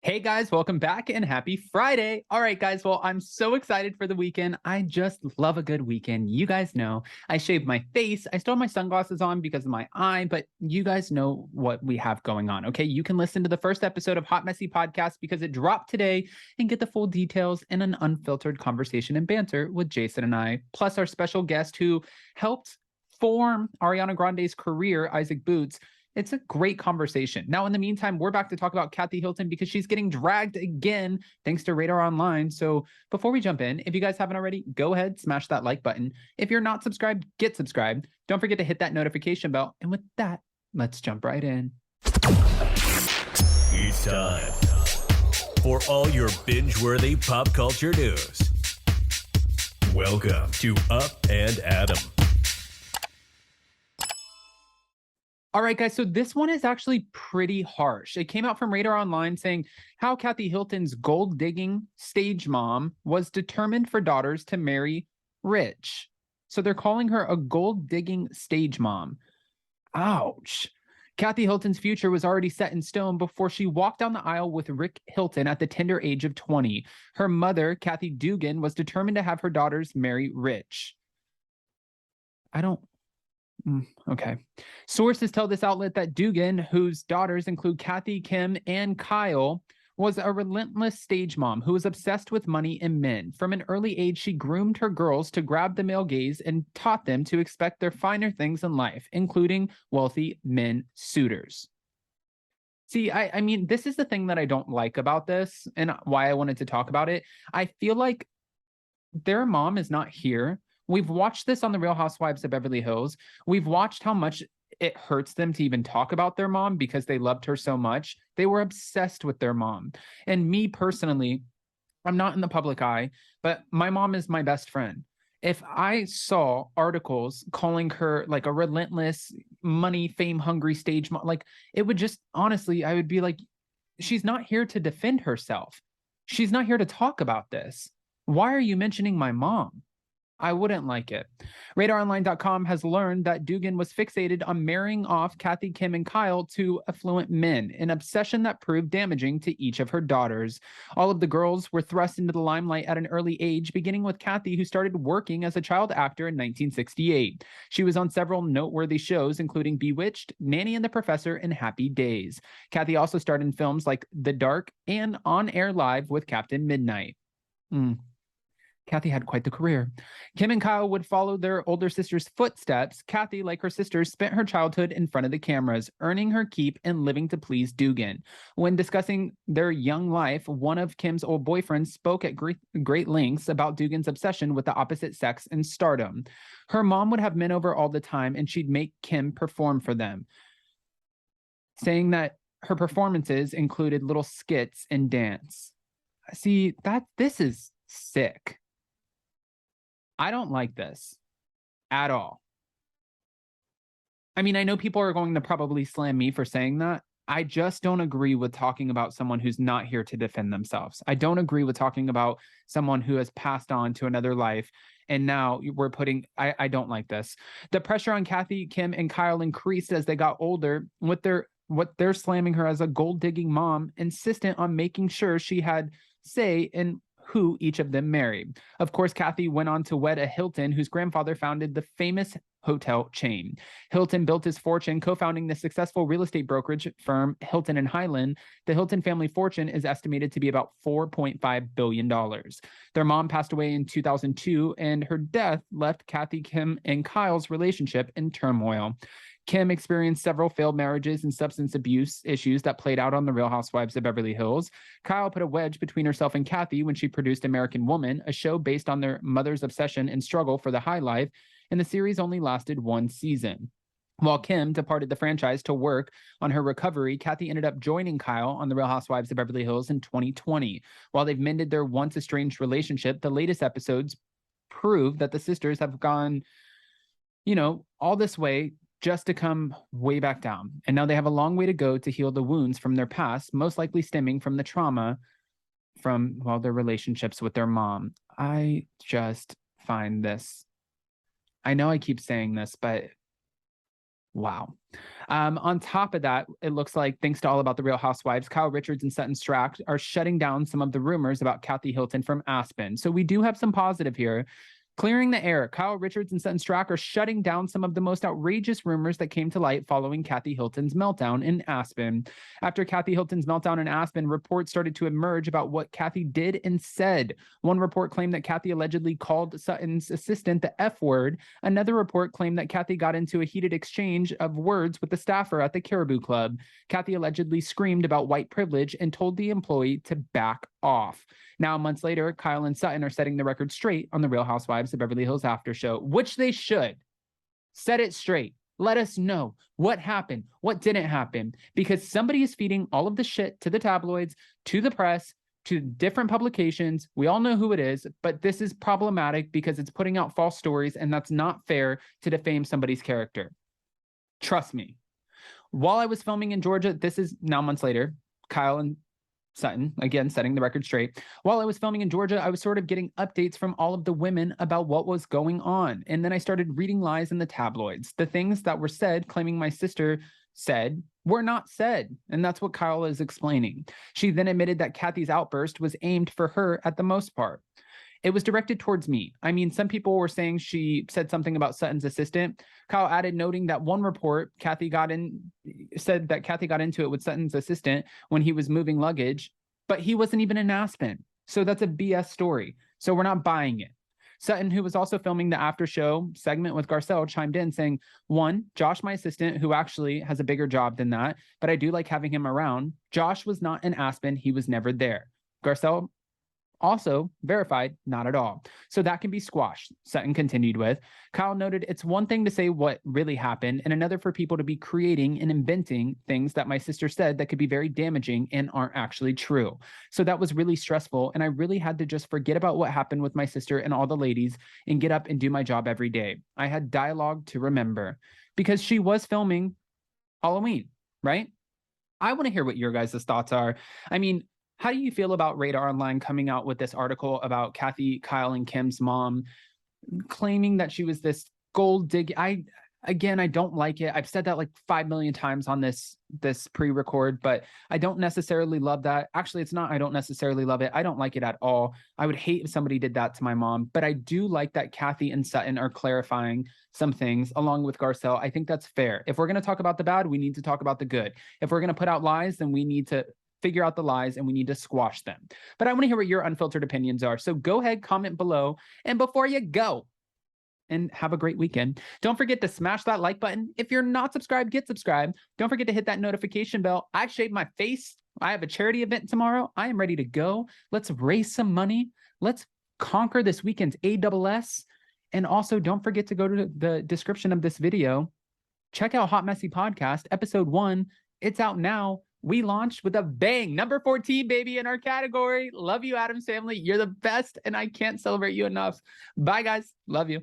Hey guys, welcome back and happy Friday. All right, guys. Well, I'm so excited for the weekend. I just love a good weekend. You guys know I shaved my face. I still have my sunglasses on because of my eye, but you guys know what we have going on. Okay. You can listen to the first episode of Hot Messy Podcast because it dropped today and get the full details in an unfiltered conversation and banter with Jason and I, plus our special guest who helped form Ariana Grande's career, Isaac Boots. It's a great conversation. Now, in the meantime, we're back to talk about Kathy Hilton because she's getting dragged again thanks to Radar Online. So before we jump in, if you guys haven't already, go ahead, smash that like button. If you're not subscribed, get subscribed. Don't forget to hit that notification bell. And with that, let's jump right in. It's time for all your binge-worthy pop culture news. Welcome to Up and Adam. All right, guys, so this one is actually pretty harsh. It came out from Radar Online saying how Kathy Hilton's gold-digging stage mom was determined for daughters to marry rich. So they're calling her a gold-digging stage mom. Ouch. Kathy Hilton's future was already set in stone before she walked down the aisle with Rick Hilton at the tender age of 20. Her mother, Kathy Dugan, was determined to have her daughters marry rich. Okay. Sources tell this outlet that Dugan, whose daughters include Kathy, Kim, and Kyle, was a relentless stage mom who was obsessed with money and men. From an early age, she groomed her girls to grab the male gaze and taught them to expect their finer things in life, including wealthy men suitors. See, I mean, this is the thing that I don't like about this and why I wanted to talk about it. I feel like their mom is not here. We've watched this on the Real Housewives of Beverly Hills. We've watched how much it hurts them to even talk about their mom because they loved her so much. They were obsessed with their mom. And me personally, I'm not in the public eye, but my mom is my best friend. If I saw articles calling her like a relentless, money, fame hungry stage mom, like it would just honestly, I would be like, she's not here to defend herself. She's not here to talk about this. Why are you mentioning my mom? I wouldn't like it. RadarOnline.com has learned that Dugan was fixated on marrying off Kathy, Kim, and Kyle to affluent men, an obsession that proved damaging to each of her daughters. All of the girls were thrust into the limelight at an early age, beginning with Kathy, who started working as a child actor in 1968. She was on several noteworthy shows, including Bewitched, Nanny and the Professor, and Happy Days. Kathy also starred in films like The Dark and On Air Live with Captain Midnight. Kathy had quite the career. Kim and Kyle would follow their older sister's footsteps. Kathy, like her sisters, spent her childhood in front of the cameras, earning her keep and living to please Dugan. When discussing their young life, one of Kim's old boyfriends spoke at great lengths about Dugan's obsession with the opposite sex and stardom. Her mom would have men over all the time, and she'd make Kim perform for them, saying that her performances included little skits and dance. See, this is sick. I don't like this at all. I mean, I know people are going to probably slam me for saying that. I just don't agree with talking about someone who's not here to defend themselves. I don't agree with talking about someone who has passed on to another life. And now we're I don't like this. The pressure on Kathy, Kim, and Kyle increased as they got older with what they're slamming her as a gold-digging mom, insistent on making sure she had say in who each of them married. Of course, Kathy went on to wed a Hilton, whose grandfather founded the famous hotel chain. Hilton built his fortune co-founding the successful real estate brokerage firm Hilton and Highland. The Hilton family fortune is estimated to be about $4.5 billion. Their mom passed away in 2002, and her death left Kathy, Kim, and Kyle's relationship in turmoil. Kim experienced several failed marriages and substance abuse issues that played out on The Real Housewives of Beverly Hills. Kyle put a wedge between herself and Kathy when she produced American Woman, a show based on their mother's obsession and struggle for the high life, and the series only lasted one season. While Kim departed the franchise to work on her recovery, Kathy ended up joining Kyle on The Real Housewives of Beverly Hills in 2020. While they've mended their once estranged relationship, the latest episodes prove that the sisters have gone, all this way just to come way back down. And now they have a long way to go to heal the wounds from their past, most likely stemming from the trauma from, their relationships with their mom. I just find this, I know I keep saying this, but Wow. On top of that, it looks like, thanks to All About the Real Housewives, Kyle Richards and Sutton Stracke are shutting down some of the rumors about Kathy Hilton from Aspen. So we do have some positive here. Clearing the air, Kyle Richards and Sutton Stracke are shutting down some of the most outrageous rumors that came to light following Kathy Hilton's meltdown in Aspen. After Kathy Hilton's meltdown in Aspen, reports started to emerge about what Kathy did and said. One report claimed that Kathy allegedly called Sutton's assistant the F word. Another report claimed that Kathy got into a heated exchange of words with the staffer at the Caribou Club. Kathy allegedly screamed about white privilege and told the employee to back off. Now, months later, Kyle and Sutton are setting the record straight on the Real Housewives of Beverly Hills after show, which they should. Set it straight. Let us know what happened, what didn't happen, because somebody is feeding all of the shit to the tabloids, to the press, to different publications. We all know who it is, but this is problematic because it's putting out false stories, and that's not fair to defame somebody's character. Trust me. While I was filming in Georgia, this is now months later, Kyle and Sutton, again, setting the record straight. While I was filming in Georgia, I was sort of getting updates from all of the women about what was going on. And then I started reading lies in the tabloids. The things that were said, claiming my sister said, were not said. And that's what Kyle is explaining. She then admitted that Kathy's outburst was aimed for her at the most part. It was directed towards me. I mean, some people were saying she said something about Sutton's assistant. Kyle added, noting that one report, said that Kathy got into it with Sutton's assistant when he was moving luggage, but he wasn't even in Aspen. So that's a BS story. So we're not buying it. Sutton, who was also filming the after show segment with Garcelle, chimed in saying, one, Josh, my assistant, who actually has a bigger job than that, but I do like having him around. Josh was not in Aspen. He was never there. Garcelle also verified, not at all. So that can be squashed, Sutton continued with. Kyle noted, it's one thing to say what really happened and another for people to be creating and inventing things that my sister said that could be very damaging and aren't actually true. So that was really stressful, and I really had to just forget about what happened with my sister and all the ladies and get up and do my job every day. I had dialogue to remember because she was filming Halloween, right? I want to hear what your guys' thoughts are. I mean, how do you feel about Radar Online coming out with this article about Kathy, Kyle, and Kim's mom claiming that she was this gold dig? I don't like it. I've said that like 5 million times on this pre-record, but I don't necessarily love that. Actually, it's not I don't necessarily love it. I don't like it at all. I would hate if somebody did that to my mom, but I do like that Kathy and Sutton are clarifying some things along with Garcelle. I think that's fair. If we're going to talk about the bad, we need to talk about the good. If we're going to put out lies, then we need to figure out the lies and we need to squash them. But I want to hear what your unfiltered opinions are. So go ahead, comment below. And before you go, and have a great weekend, don't forget to smash that like button. If you're not subscribed, get subscribed. Don't forget to hit that notification bell. I shaved my face. I have a charity event tomorrow. I am ready to go. Let's raise some money. Let's conquer this weekend's ASS. And also don't forget to go to the description of this video. Check out Hot Messy Podcast, episode 1. It's out now. We launched with a bang. Number 14, baby, in our category. Love you, Addams family. You're the best, and I can't celebrate you enough. Bye, guys. Love you.